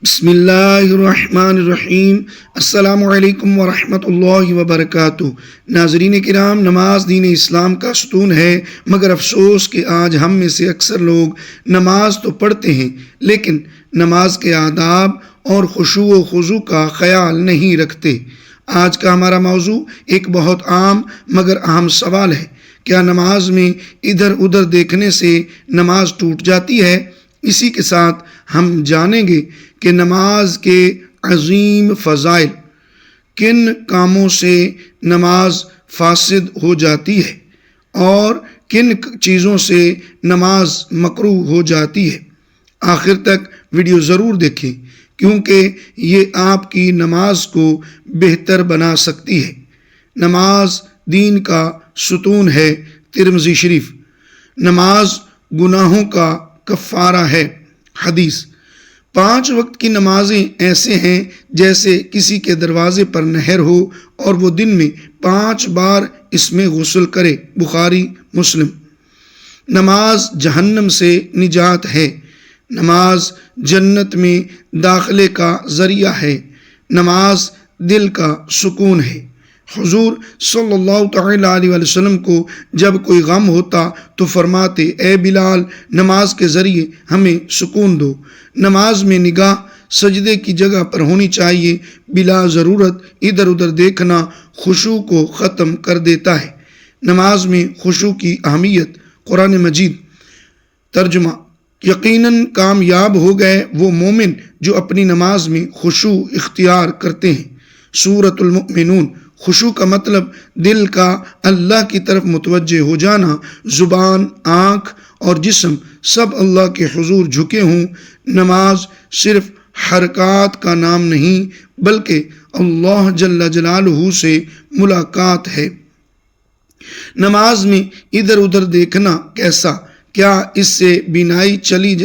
بسم اللہ الرحمن الرحیم۔ السلام علیکم ورحمۃ اللہ وبرکاتہ۔ ناظرین کرام، نماز دین اسلام کا ستون ہے، مگر افسوس کہ آج ہم میں سے اکثر لوگ نماز تو پڑھتے ہیں لیکن نماز کے آداب اور خشوع و خضوع کا خیال نہیں رکھتے۔ آج کا ہمارا موضوع ایک بہت عام مگر اہم سوال ہے: کیا نماز میں ادھر ادھر دیکھنے سے نماز ٹوٹ جاتی ہے؟ اسی کے ساتھ ہم جانیں گے کہ نماز کے عظیم فضائل، کن کاموں سے نماز فاسد ہو جاتی ہے اور کن چیزوں سے نماز مکروہ ہو جاتی ہے۔ آخر تک ویڈیو ضرور دیکھیں کیونکہ یہ آپ کی نماز کو بہتر بنا سکتی ہے۔ نماز دین کا ستون ہے۔ ترمذی شریف۔ نماز گناہوں کا کفارہ ہے۔ حدیث: 5 وقت کی نمازیں ایسے ہیں جیسے کسی کے دروازے پر نہر ہو اور وہ دن میں 5 بار اس میں غسل کرے۔ بخاری مسلم۔ نماز جہنم سے نجات ہے۔ نماز جنت میں داخلے کا ذریعہ ہے۔ نماز دل کا سکون ہے۔ حضور صلی اللہ تعالیٰ علیہ وسلم کو جب کوئی غم ہوتا تو فرماتے: اے بلال، نماز کے ذریعے ہمیں سکون دو۔ نماز میں نگاہ سجدے کی جگہ پر ہونی چاہیے۔ بلا ضرورت ادھر ادھر دیکھنا خشوع کو ختم کر دیتا ہے۔ نماز میں خشوع کی اہمیت۔ قرآن مجید۔ ترجمہ: یقیناً کامیاب ہو گئے وہ مومن جو اپنی نماز میں خشوع اختیار کرتے ہیں۔ سورۃ المؤمنون۔ خشوع کا مطلب دل کا اللہ کی طرف متوجہ ہو جانا۔ زبان، آنکھ اور جسم سب اللہ کے حضور جھکے ہوں۔ نماز صرف حرکات کا نام نہیں بلکہ اللہ جل جلالہ سے ملاقات ہے۔ نماز میں ادھر ادھر دیکھنا کیسا؟ کیا اس سے بینائی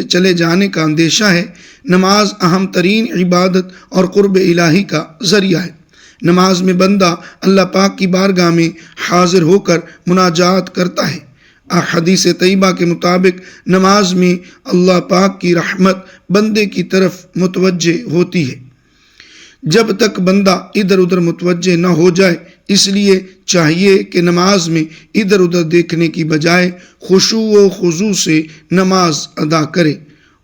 چلے جانے کا اندیشہ ہے؟ نماز اہم ترین عبادت اور قرب الہی کا ذریعہ ہے۔ نماز میں بندہ اللہ پاک کی بارگاہ میں حاضر ہو کر مناجات کرتا ہے۔ حدیث طیبہ کے مطابق نماز میں اللہ پاک کی رحمت بندے کی طرف متوجہ ہوتی ہے جب تک بندہ ادھر ادھر متوجہ نہ ہو جائے۔ اس لیے چاہیے کہ نماز میں ادھر ادھر دیکھنے کی بجائے خشوع و خضوع سے نماز ادا کرے،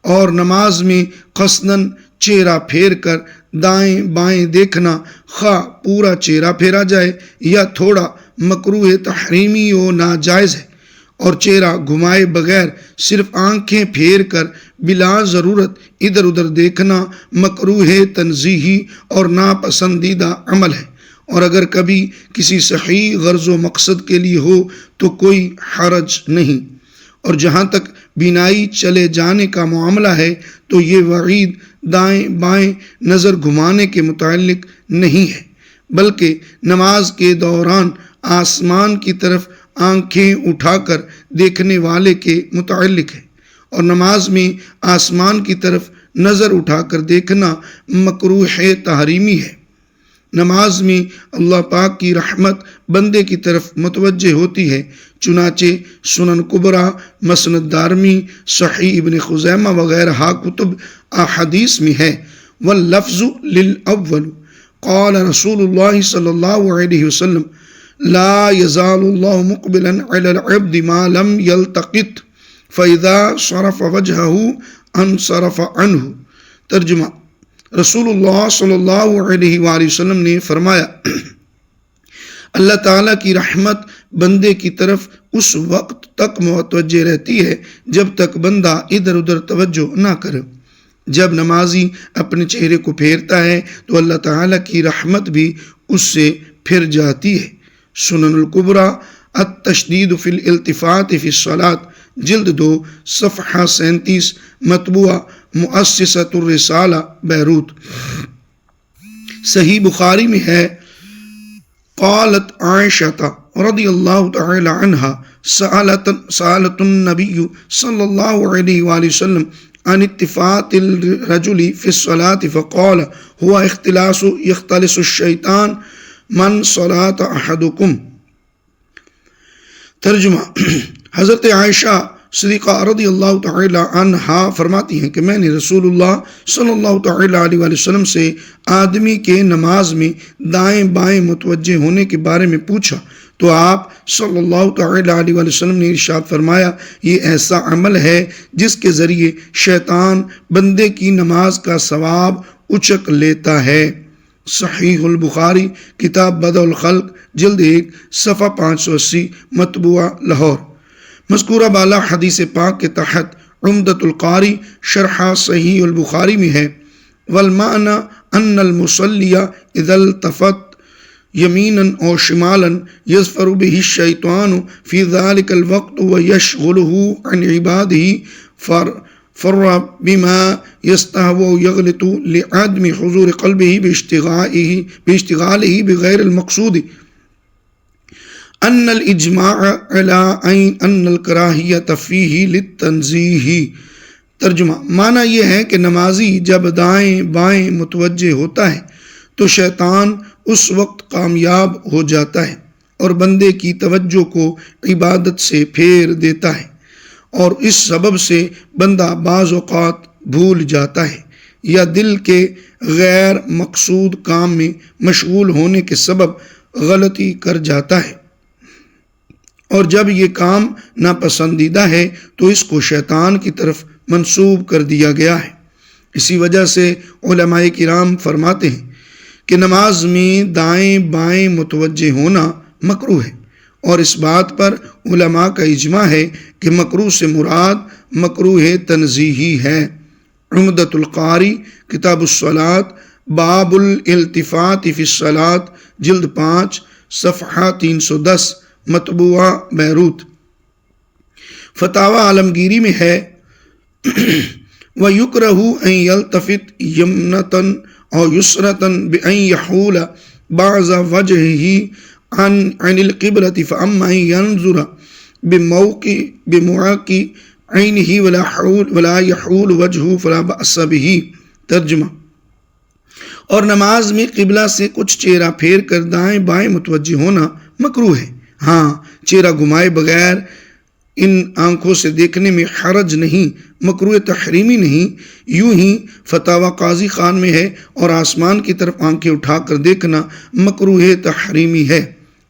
اور نماز میں قصداً چہرہ پھیر کر دائیں بائیں دیکھنا، خواہ پورا چہرہ پھیرا جائے یا تھوڑا، مکروہ تحریمی و ناجائز ہے، اور چہرہ گھمائے بغیر صرف آنکھیں پھیر کر بلا ضرورت ادھر ادھر دیکھنا مکروہ تنزیہی اور ناپسندیدہ عمل ہے، اور اگر کبھی کسی صحیح غرض و مقصد کے لیے ہو تو کوئی حرج نہیں۔ اور جہاں تک بینائی چلے جانے کا معاملہ ہے تو یہ وعید دائیں بائیں نظر گھمانے کے متعلق نہیں ہے بلکہ نماز کے دوران آسمان کی طرف آنکھیں اٹھا کر دیکھنے والے کے متعلق ہے، اور نماز میں آسمان کی طرف نظر اٹھا کر دیکھنا مکروہ تحریمی ہے۔ نماز میں اللہ پاک کی رحمت بندے کی طرف متوجہ ہوتی ہے، چنانچہ سنن کبریٰ، مسند دارمی، صحیح ابن خزیمہ وغیرہ کتب احادیث میں ہے: واللفظ للأول قال رسول اللہ صلی اللہ علیہ وسلم: لا يزال اللہ مقبلا علی العبد ما لم يلتقط فإذا صرف وجهه انصرف عنہ۔ ترجمہ: رسول اللہ صلی اللہ علیہ وآلہ وسلم نے فرمایا، اللہ تعالیٰ کی رحمت بندے کی طرف اس وقت تک متوجہ رہتی ہے جب تک بندہ ادھر ادھر توجہ نہ کرے۔ جب نمازی اپنے چہرے کو پھیرتا ہے تو اللہ تعالیٰ کی رحمت بھی اس سے پھر جاتی ہے۔ سنن الکبریٰ، التشدید فی الالتفات فی الصلاۃ، جلد 2، صفحہ 37، مطبوعہ مؤسسۃ الرسالہ، بیروت۔ صحیح بخاری میں ہے: قالت عائشہ رضی اللہ تعالی عنہا سألت النبی صلی اللہ علیہ وآلہ وسلم عن التفات الرجل فی الصلاۃ فقال هو اختلاس یختلس الشیطان من صلاۃ احدکم۔ ترجمہ: حضرت عائشہ صدیقہ رضی اللہ تعالی عنہا فرماتی ہیں کہ میں نے رسول اللہ صلی اللہ تعالی علیہ وآلہ وسلم سے آدمی کے نماز میں دائیں بائیں متوجہ ہونے کے بارے میں پوچھا تو آپ صلی اللہ تعالی علیہ وآلہ وسلم نے ارشاد فرمایا یہ ایسا عمل ہے جس کے ذریعے شیطان بندے کی نماز کا ثواب اچک لیتا ہے۔ صحیح البخاری کتاب بدء الخلق جلد 1 صفحہ 580 مطبوعہ لاہور۔ مذکورہ بالا حدیث پاک کے تحت عمدۃ القاری شرح صحیح البخاری میں ہے والمعنی ان المصلی اذا التفت یمینا او شمالا یظفر به الشیطان فی ذلك الوقت ویشغلہ عن عبادہ فر بما یستہو یغلط لعدم حضور قلبہ باشتغالہ بغیر المقصود ان الاجماع علی ان الکراہیۃ فیہ للتنزیہ۔ ترجمہ معنی یہ ہے کہ نمازی جب دائیں بائیں متوجہ ہوتا ہے تو شیطان اس وقت کامیاب ہو جاتا ہے اور بندے کی توجہ کو عبادت سے پھیر دیتا ہے، اور اس سبب سے بندہ بعض اوقات بھول جاتا ہے یا دل کے غیر مقصود کام میں مشغول ہونے کے سبب غلطی کر جاتا ہے، اور جب یہ کام ناپسندیدہ ہے تو اس کو شیطان کی طرف منسوب کر دیا گیا ہے۔ اسی وجہ سے علماء کرام فرماتے ہیں کہ نماز میں دائیں بائیں متوجہ ہونا مکروہ ہے، اور اس بات پر علماء کا اجماع ہے کہ مکروہ سے مراد مکروہ تنزیہی ہے۔ عمدۃ القاری کتاب الصلاۃ باب الالتفات فی الصلاۃ جلد 5 صفحہ 310 مطبوعہ بیروت۔ فتاوی عالمگیری میں ہے وَيُكْرَهُ أَن يَلْتَفِتْ يَمْنَةً أَوْ يُسْرَةً بِأَن يَحُولَ بَعْضَ وَجْهِهِ عن القبلة فأما أن ينظر بموقع عینہ ولا يحول وجهه فلا بأس به۔ ترجمہ اور نماز میں قبلہ سے کچھ چہرہ پھیر کر دائیں بائیں متوجہ ہونا مکروہ ہے، ہاں چہرہ گھمائے بغیر ان آنکھوں سے دیکھنے میں حرج نہیں، مکروہ تحریمی نہیں۔ یوں ہی فتاوی قاضی خان میں ہے اور آسمان کی طرف آنکھیں اٹھا کر دیکھنا مکروہ تحریمی ہے۔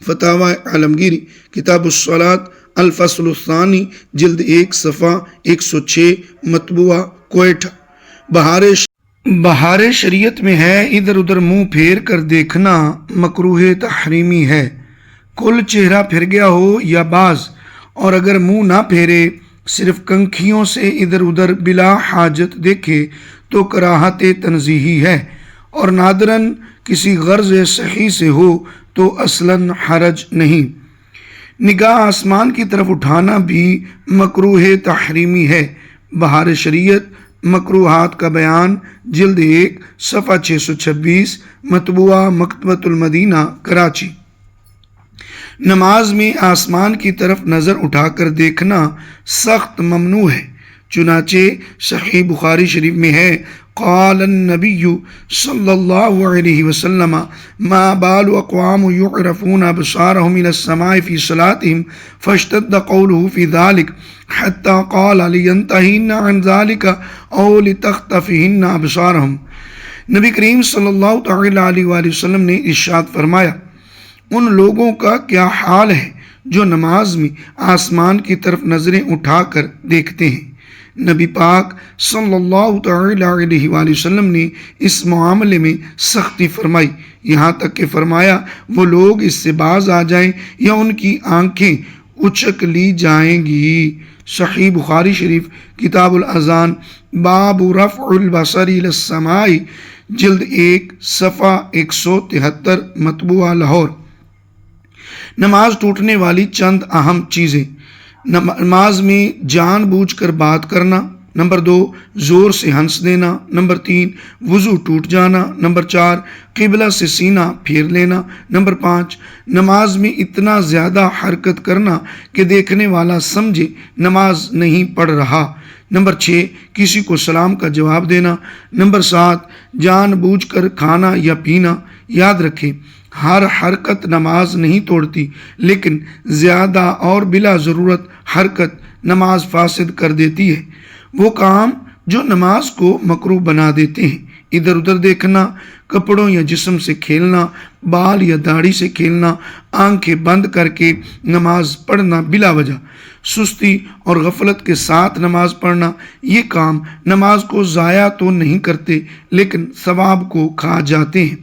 فتاوی عالمگیری کتاب الصلاۃ الفصل الثانی جلد 1 صفحہ 106 مطبوعہ کوئٹہ۔ بہار شریعت میں ہے ادھر ادھر منہ پھیر کر دیکھنا مکروہ تحریمی ہے، کل چہرہ پھر گیا ہو یا بعض، اور اگر منہ نہ پھیرے صرف کنکھیوں سے ادھر ادھر بلا حاجت دیکھے تو کراہت تنزیہی ہے، اور نادراً کسی غرض صحیح سے ہو تو اصلاً حرج نہیں۔ نگاہ آسمان کی طرف اٹھانا بھی مکروہ تحریمی ہے۔ بہار شریعت مکروہات کا بیان جلد 1 صفحہ 626 مطبوعہ مکتبۃ المدینہ کراچی۔ نماز میں آسمان کی طرف نظر اٹھا کر دیکھنا سخت ممنوع ہے، چنانچہ صحیح بخاری شریف میں ہے قال النبی صلی اللہ علیہ وسلم ما بال اقوام یعرفون ابصارهم الى السماء فی صلاتهم فاشتد قوله فی ذلك حتى قال لینتہین عن ذلك او لتختفہن ابصارهم۔ نبی کریم صلی اللہ تعالی علیہ وآلہ وسلم نے ارشاد فرمایا ان لوگوں کا کیا حال ہے جو نماز میں آسمان کی طرف نظریں اٹھا کر دیکھتے ہیں۔ نبی پاک صلی اللہ تعالی علیہ وآلہ وسلم نے اس معاملے میں سختی فرمائی، یہاں تک کہ فرمایا وہ لوگ اس سے باز آ جائیں یا ان کی آنکھیں اچک لی جائیں گی۔ صحیح بخاری شریف کتاب الاذان باب رفع البصر الی السماء جلد 1 صفحہ 173 مطبوعہ لاہور۔ نماز ٹوٹنے والی چند اہم چیزیں۔ نماز میں جان بوجھ کر بات کرنا، نمبر 2 زور سے ہنس دینا، نمبر 3 وضو ٹوٹ جانا، نمبر 4 قبلہ سے سینہ پھیر لینا، نمبر 5 نماز میں اتنا زیادہ حرکت کرنا کہ دیکھنے والا سمجھے نماز نہیں پڑھ رہا، نمبر 6 کسی کو سلام کا جواب دینا، نمبر 7 جان بوجھ کر کھانا یا پینا۔ یاد رکھیں ہر حرکت نماز نہیں توڑتی، لیکن زیادہ اور بلا ضرورت حرکت نماز فاسد کر دیتی ہے، وہ کام جو نماز کو مکروہ بنا دیتے ہیں، ادھر ادھر دیکھنا، کپڑوں یا جسم سے کھیلنا، بال یا داڑھی سے کھیلنا، آنکھیں بند کر کے نماز پڑھنا بلا وجہ، سستی اور غفلت کے ساتھ نماز پڑھنا، یہ کام نماز کو ضائع تو نہیں کرتے لیکن ثواب کو کھا جاتے ہیں۔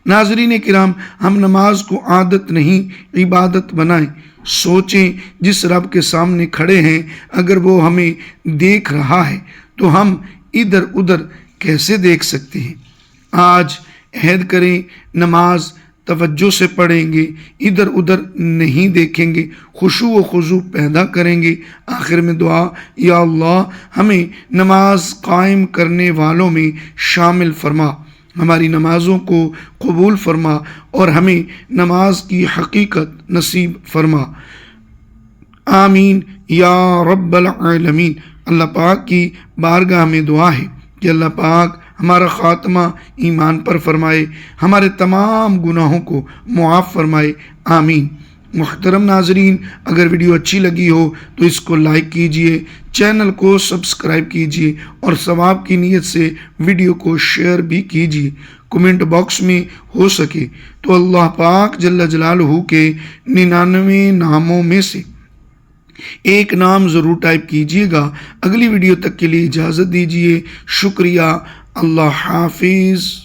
ناظرین کرام، ہم نماز کو عادت نہیں عبادت بنائیں۔ سوچیں، جس رب کے سامنے کھڑے ہیں اگر وہ ہمیں دیکھ رہا ہے تو ہم ادھر ادھر کیسے دیکھ سکتے ہیں؟ آج عہد کریں، نماز توجہ سے پڑھیں گے، ادھر ادھر نہیں دیکھیں گے، خشوع و خضوع پیدا کریں گے۔ آخر میں دعا، یا اللہ ہمیں نماز قائم کرنے والوں میں شامل فرما، ہماری نمازوں کو قبول فرما اور ہمیں نماز کی حقیقت نصیب فرما۔ آمین یا رب العالمین۔ اللہ پاک کی بارگاہ میں دعا ہے کہ اللہ پاک ہمارا خاتمہ ایمان پر فرمائے، ہمارے تمام گناہوں کو معاف فرمائے، آمین۔ محترم ناظرین، اگر ویڈیو اچھی لگی ہو تو اس کو لائک کیجئے، چینل کو سبسکرائب کیجئے اور ثواب کی نیت سے ویڈیو کو شیئر بھی کیجئے۔ کمنٹ باکس میں ہو سکے تو اللہ پاک جل جلالہ کے 99 ناموں میں سے ایک نام ضرور ٹائپ کیجئے گا۔ اگلی ویڈیو تک کے لیے اجازت دیجئے، شکریہ، اللہ حافظ۔